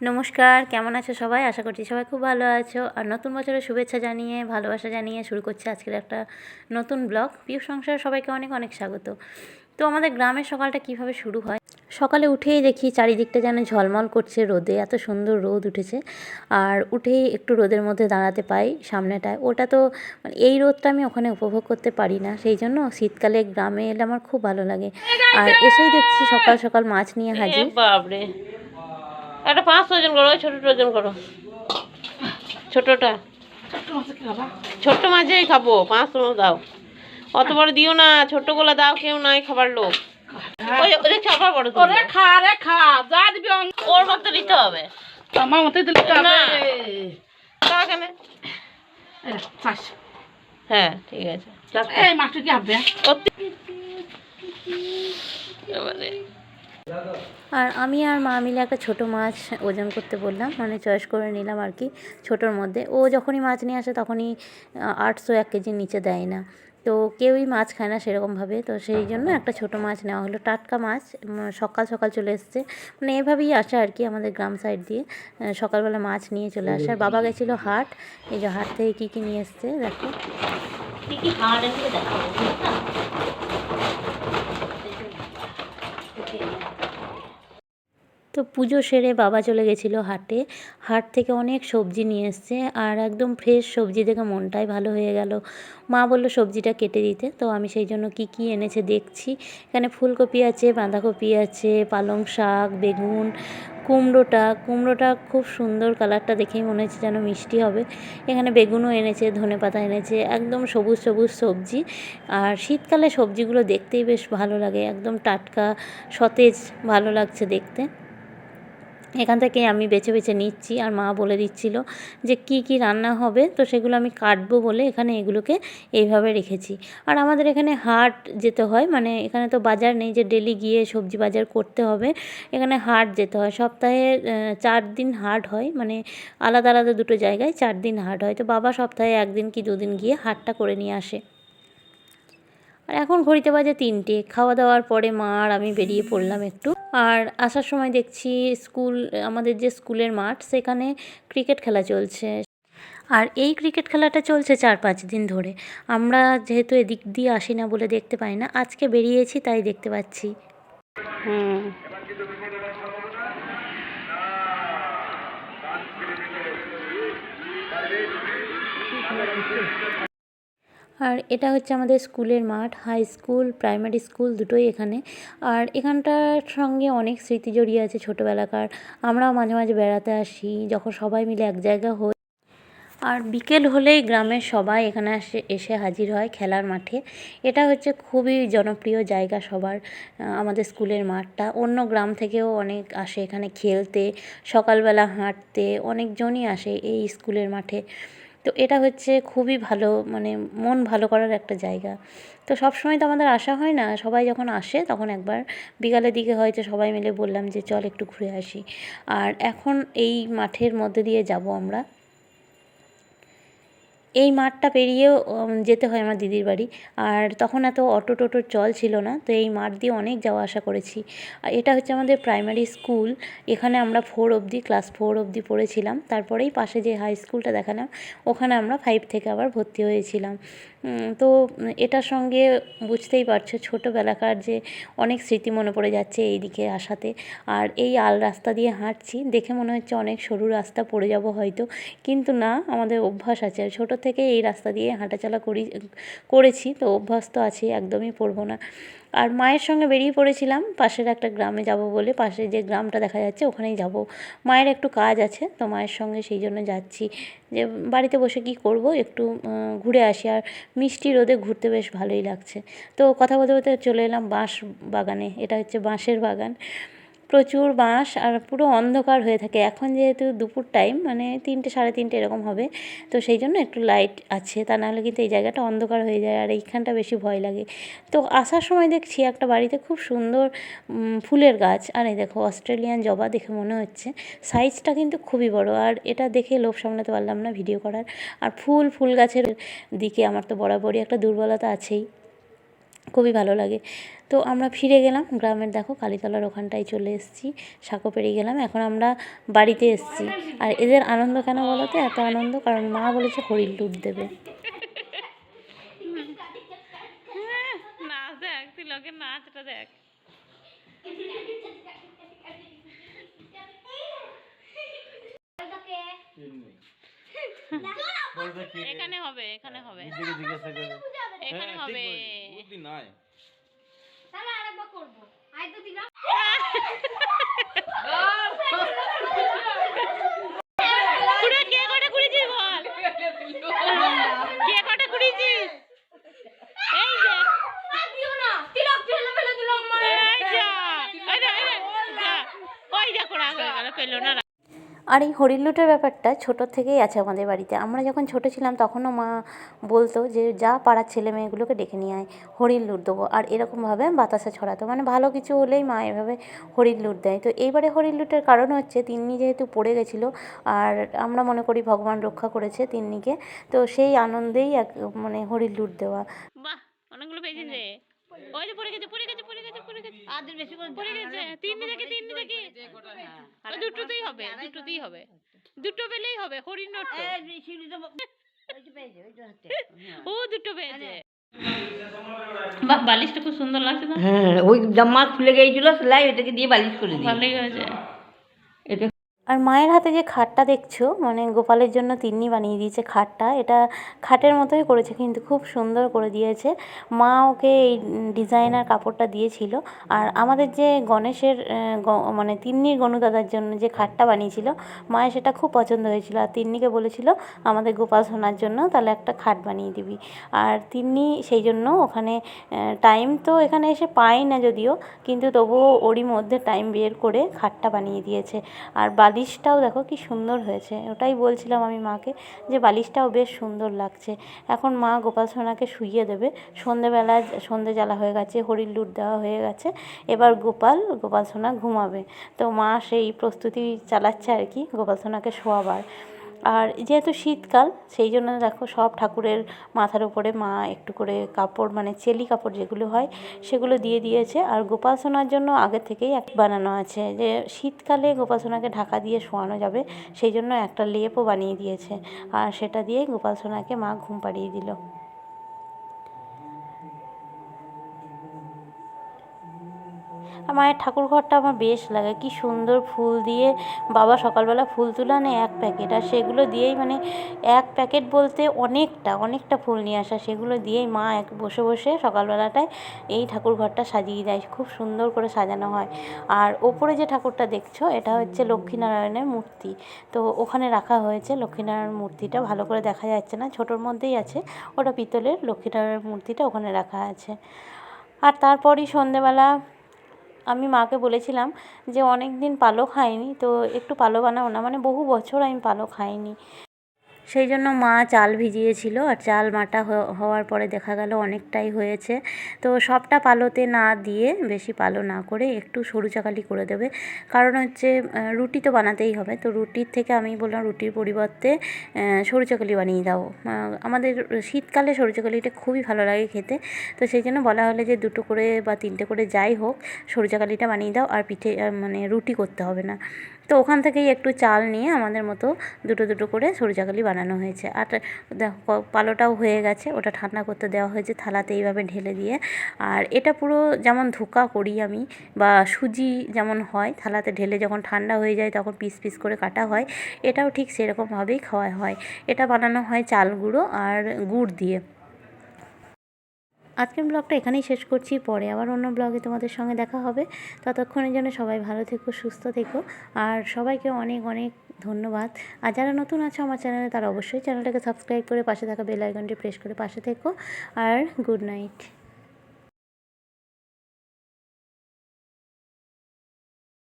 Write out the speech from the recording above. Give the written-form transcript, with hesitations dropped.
নমস্কার, কেমন আছো সবাই? আশা করছি সবাই খুব ভালো আছো। আর নতুন বছরের শুভেচ্ছা জানিয়ে, ভালোবাসা জানিয়ে শুরু করছি আজকের একটা নতুন ব্লগ। প্রিয় সংসারে সবাইকে অনেক অনেক স্বাগত। তো আমাদের গ্রামের সকালটা কিভাবে শুরু হয়, সকালে উঠেই দেখি চারিদিকটা যেন ঝলমল করছে রোদে, এত সুন্দর রোদ উঠেছে। আর উঠেই একটু রোদের মধ্যে দাঁড়াতে পাই সামনেটায়, ওটা তো মানে এই রোদটা আমি ওখানে উপভোগ করতে পারি না, সেই জন্য শীতকালে গ্রামে এলে আমার খুব ভালো লাগে। আর এসেই দেখছি সকাল সকাল মাছ নিয়ে হাজির। বাপরে, একটা 5 ওজন করো, ওই ছোটটা ওজন করো, ছোটটা। ছোট্ট মাছই খাবো, 5 দাও, অত বড় দিও না, ছোট্ট গুলা দাও, কেউ নাই খাবার লোক। ওই খাবার বড় ওরে খা রে খা, যা দিবি ওর মতো দিতে হবে, আমার মতো দিতে হবে তা কেন? হ্যাঁ ঠিক আছে, এই মাছটা কি হবে? আর আমি আর মা মিলে একটা ছোটো মাছ ওজন করতে বললাম, মানে চয়েস করে নিলাম আর কি ছোটোর মধ্যে। ও যখনই মাছ নিয়ে আসে তখনই 800 1 কেজির নিচে দেয় না, তো কেউই মাছ খায় না সেরকমভাবে, তো সেই জন্য একটা ছোটো মাছ নেওয়া হলো, টাটকা মাছ, সকাল সকাল চলে এসছে। মানে এভাবেই আসে আর কি আমাদের গ্রাম সাইড দিয়ে, সকালবেলা মাছ নিয়ে চলে আসে। আর বাবা গেছিলো হাট, এই যে হাট থেকে কী কী নিয়ে এসছে দেখো, কী কী হাট এনে দেখো। তো পুজো সেরে বাবা চলে গেছিলো হাটে, হাট থেকে অনেক সবজি নিয়ে এসছে, আর একদম ফ্রেশ সবজি দেখে মনটাই ভালো হয়ে গেল। মা বললো সবজিটা কেটে দিতে, তো আমি সেই জন্য কী কী এনেছে দেখছি। এখানে ফুলকপি আছে, বাঁধাকপি আছে, পালং শাক, বেগুন, কুমড়োটা খুব সুন্দর, কালারটা দেখেই মনে হচ্ছে যেন মিষ্টি হবে। এখানে বেগুনও এনেছে, ধনেপাতা এনেছে, একদম সবুজ সবুজ সবজি। আর শীতকালে সবজিগুলো দেখতেই বেশ ভালো লাগে, একদম টাটকা সতেজ, ভালো লাগছে দেখতে। এখান থেকে আমি বেছে বেছে নিচ্ছি, আর মা বলে দিচ্ছিল যে কি কি রান্না হবে, তো সেগুলো আমি কাটবো বলে এখানে এগুলোকে এইভাবে রেখেছি। আর আমাদের এখানে হাট যেতে হয়, মানে এখানে তো বাজার নেই যে ডেলি গিয়ে সবজি বাজার করতে হবে, এখানে হাট যেতে হয়। সপ্তাহে 4 দিন হাট হয়, মানে আলাদা আলাদা দুটো জায়গায় 4 দিন হাট হয়। তো বাবা সপ্তাহে 1 দিন কি 2 দিন গিয়ে হাটটা করে নিয়ে আসে। আর এখন ঘড়িতে বাজে 3টে, খাওয়া দাওয়ার পরে মা আর আমি বেরিয়ে পড়লাম একটু। আর আসার সময় দেখছি আমাদের যে স্কুলের মাঠ, সেখানে ক্রিকেট খেলা চলছে। আর এই ক্রিকেট খেলাটা চলছে 4-5 দিন ধরে। আমরা যেহেতু এদিক দিয়ে আসি না বলে দেখতে পাই না, আজকে বেরিয়েছি তাই দেখতে পাচ্ছি। হুম, আর এটা হচ্ছে আমাদের স্কুলের মাঠ, হাই স্কুল, প্রাইমারি স্কুল দুটোই এখানে। আর এখানটার সঙ্গে অনেক স্মৃতি জড়িয়ে আছে ছোটোবেলাকার। আমরাও মাঝে মাঝে বেড়াতে আসি যখন সবাই মিলে এক জায়গা হই। আর বিকেল হলেই গ্রামের সবাই এখানে এসে হাজির হয় খেলার মাঠে। এটা হচ্ছে খুবই জনপ্রিয় জায়গা সবার, আমাদের স্কুলের মাঠটা। অন্য গ্রাম থেকেও অনেক আসে এখানে খেলতে, সকালবেলা হাঁটতে, অনেকজনই আসে এই স্কুলের মাঠে। তো এটা হচ্ছে খুবই ভালো, মানে মন ভালো করার একটা জায়গা। তো সব সময় তো আমাদের আসা হয় না, সবাই যখন আসে তখন একবার বিকালের দিকে হয়তো সবাই মিলে বললাম যে চল একটু ঘুরে আসি। আর এখন এই মাঠের মধ্যে দিয়ে যাব আমরা। এই মাঠটা পেরিয়েও যেতে হয় আমার দিদির বাড়ি। আর তখন এত অটো টোটোর চল ছিল না, তো এই মাঠ দিয়ে অনেক যাওয়া আসা করেছি। আর এটা হচ্ছে আমাদের প্রাইমারি স্কুল, এখানে আমরা ক্লাস 4 অবধি পড়েছিলাম। তারপরেই পাশে যে হাই স্কুলটা দেখালাম, ওখানে আমরা 5 থেকে আবার ভর্তি হয়েছিলাম। তো এটার সঙ্গে বুঝতেই পারছো ছোটোবেলাকার যে অনেক স্মৃতি মনে পড়ে যাচ্ছে এই দিকে আসাতে। আর এই রাস্তা দিয়ে হাঁটছি, দেখে মনে হচ্ছে অনেক সরু রাস্তা, পড়ে যাব হয়তো, কিন্তু না, আমাদের অভ্যাস আছে। আর ছোটো থেকে এই রাস্তা দিয়ে হাঁটাচলা করেছি, তো অভ্যাস তো আছেই, একদমই পড়বো না। আর মায়ের সঙ্গে বেরিয়ে পড়েছিলাম পাশের একটা গ্রামে যাব বলে, পাশে যে গ্রামটা দেখা যাচ্ছে ওখানেই যাব। মায়ের একটু কাজ আছে, তো মায়ের সঙ্গে সেই জন্য যাচ্ছি, যে বাড়িতে বসে কি করব, একটু ঘুরে আসি। আর মিষ্টি রোদে ঘুরতে বেশ ভালোই লাগছে। তো কথা বলতে বলতে চলে এলাম বাঁশ বাগানে, এটা হচ্ছে বাঁশের বাগান, প্রচুর বাঁশ, আর পুরো অন্ধকার হয়ে থাকে। এখন যেহেতু দুপুর টাইম, মানে 3টে 3:30 এরকম হবে, তো সেই জন্য একটু লাইট আছে, তা নাহলে কিন্তু এই জায়গাটা অন্ধকার হয়ে যায়, আর এইখানটা বেশি ভয় লাগে। তো আসার সময় দেখছি একটা বাড়িতে খুব সুন্দর ফুলের গাছ, আর এই দেখো অস্ট্রেলিয়ান জবা দেখে মনে হচ্ছে, সাইজটা কিন্তু খুবই বড়। আর এটা দেখে লোভ সামলাতে পারলাম না ভিডিও করার। আর ফুল গাছের দিকে আমার তো বরাবরই একটা দুর্বলতা আছেই, খুবই ভালো লাগে। তো আমরা ফিরে গেলাম গ্রামের, দেখো কালীতলার ওখানটায় চলে এসেছি, সাঁকো পেরিয়ে গেলাম, এখন আমরা বাড়িতে এসেছি। আর এদের আনন্দ কেন বলো তো, এত আনন্দ কারণ মা বলেছে হরির লুট দেবে। নাচ দেখ, তিলকের নাচটা দেখ। এখানে হবে, এখানে হবে, এখানে হবে। কুড়ে, কে কটা কুড়িয়েছিস বল? কে কটা কুড়িয়েছিস? এই যে এই যা, এই যা, এই যা, ওই যা কোড়া হয়ে গেল, পেলো না। আর এই হরির লুটের ব্যাপারটা ছোটোর থেকেই আছে আমাদের বাড়িতে। আমরা যখন ছোটো ছিলাম তখনও মা বলতো যে যা পাড়ার ছেলে মেয়েগুলোকে ডেকে নিয়ে আয়, হরির লুট দেবো। আর এরকমভাবে বাতাসা ছড়াতো, মানে ভালো কিছু হলেই মা এভাবে হরির লুট দেয়। তো এইবারে হরির লুটের কারণ হচ্ছে তিন্নি যেহেতু পড়ে গেছিলো, আর আমরা মনে করি ভগবান রক্ষা করেছে তিন্নিকে, তো সেই আনন্দেই মানে হরির লুট দেওয়া। বাহ, অনেকগুলো পেয়েছিস রে। ওই যে পড়ে গেছে, পড়ে গেছে, পড়ে গেছে, পড়ে গেছে, আর বেশি করে পড়ে গেছে। তিন্নি দেখে, তিন্নি দেখে, দুটোতেই হবে, দুটোতেই হবে, দুটো পেলেই হবে হরিণ নোট। ও দুটো পেয়েছে। বাহ, বালিশটা খুব সুন্দর লাগছে তো। হ্যাঁ, ওই জামা খুলে গিয়েছিল সেলাই, ওটাকে দিয়ে বালিশ করে দিই। ভালোই হয়েছে। এটা আর মায়ের হাতে যে খাটটা দেখছো, মানে গোপালের জন্য তিন্নি বানিয়ে দিয়েছে খাটটা, এটা খাটের মতোই করেছে কিন্তু খুব সুন্দর করে দিয়েছে। মা ওকে এই ডিজাইনার কাপড়টা দিয়েছিল। আর আমাদের যে গণেশের মানে তিন্নির গনুদাদার জন্য যে খাটটা বানিয়েছিল, মায়ের সেটা খুব পছন্দ হয়েছিল। আর তিন্নিকে বলেছিল আমাদের গোপাল সোনার জন্য তাহলে একটা খাট বানিয়ে দিবি। আর তিন্নি সেই জন্য ওখানে টাইম তো এখানে এসে পাই না যদিও, কিন্তু তবুও ওরই মধ্যে টাইম বের করে খাটটা বানিয়ে দিয়েছে। আর বালিশটাও দেখো কি সুন্দর হয়েছে, ওটাই বলছিলাম আমি মাকে যে বালিশটাও বেশ সুন্দর লাগছে। এখন মা গোপাল সোনাকে শুইয়ে দেবে, সন্ধেবেলা সন্ধে জ্বালা হয়ে গেছে, হরির লুট দেওয়া হয়ে গেছে, এবার গোপাল সোনা ঘুমাবে। তো মা সেই প্রস্তুতি চালাচ্ছে আর কি গোপাল সোনাকে শোয়াবার। আর যেহেতু শীতকাল সেই জন্য দেখো সব ঠাকুরের মাথার উপরে মা একটু করে কাপড়, মানে চেলি কাপড় যেগুলো হয় সেগুলো দিয়ে দিয়েছে। আর গোপাল সোনার জন্য আগে থেকেই এক বানানো আছে যে শীতকালে গোপাল সোনাকে ঢাকা দিয়ে শোয়ানো যাবে, সেই জন্য একটা লেপও বানিয়ে দিয়েছে। আর সেটা দিয়েই গোপাল সোনাকে মা ঘুম পাড়িয়ে দিল। মায়ের ঠাকুর ঘরটা আমার বেশ লাগে, কি সুন্দর ফুল দিয়ে বাবা সকালবেলা ফুল তুলে আনে 1 প্যাকেট, আর সেগুলো দিয়েই মানে 1 প্যাকেট বলতে অনেকটা ফুল নিয়ে আসা, সেগুলো দিয়েই মা বসে বসে সকালবেলাটায় এই ঠাকুর ঘরটা সাজিয়ে দেয়, খুব সুন্দর করে সাজানো হয়। আর ওপরে যে ঠাকুরটা দেখছো এটা হচ্ছে লক্ষ্মীনারায়ণের মূর্তি, তো ওখানে রাখা হয়েছে। লক্ষ্মীনারায়ণ মূর্তিটা ভালো করে দেখা যাচ্ছে না, ছোটোর মধ্যেই আছে, ওটা পিতলের লক্ষ্মীনারায়ণ মূর্তিটা ওখানে রাখা আছে। আর তারপরই সন্ধেবেলা আমি মাকে বলেছিলাম যে অনেক দিন পালক খাইনি, তো একটু পালক বানাও না, মানে বহু বছর আমি পালক খাইনি। সেই জন্য মা চাল ভিজিয়েছিল, আর চাল মাটা হওয়ার পরে দেখা গেল অনেকটাই হয়েছে। তো সবটা পালোতে না দিয়ে, বেশি পালো না করে একটু সরু চাকালি করে দেবে, কারণ হচ্ছে রুটি তো বানাতেই হবে। তো রুটির থেকে আমি বললাম রুটির পরিবর্তে সরু চাকালি বানিয়ে দাও। আমাদের শীতকালে সরু চাকালিটা খুবই ভালো লাগে খেতে, তো সেই জন্য বলা হলো যে 2টো করে বা 3টে করে যাই হোক সরু চাকালিটা বানিয়ে দাও, আর পিঠে মানে রুটি করতে হবে না। তো ওখান থেকেই একটু চাল নিয়ে আমাদের মতো 2টো করে সরু চাকালি বানানো হয়েছে। আর দেখো পালোটাও হয়ে গেছে, ওটা ঠান্ডা করতে দেওয়া হয়েছে থালাতে এইভাবে ঢেলে দিয়ে। আর এটা পুরো যেমন ধোঁকা করি আমি, বা সুজি যেমন হয় থালাতে ঢেলে যখন ঠান্ডা হয়ে যায় তখন পিস পিস করে কাটা হয়, এটাও ঠিক সেরকমভাবেই খাওয়া হয়। এটা বানানো হয় চাল গুঁড়ো আর গুড় দিয়ে। আজকের ব্লগটা এখানেই শেষ করছি, পরে আবার অন্য ব্লগে তোমাদের সঙ্গে দেখা হবে। ততক্ষণের জন্য সবাই ভালো থেকো, সুস্থ থেকো, আর সবাইকে অনেক অনেক ধন্যবাদ। আর যারা নতুন আছো আমার চ্যানেলে তারা অবশ্যই চ্যানেলটাকে সাবস্ক্রাইব করে পাশে থাকা বেল আইকনটি প্রেস করে পাশে থেকো। আর গুড নাইট।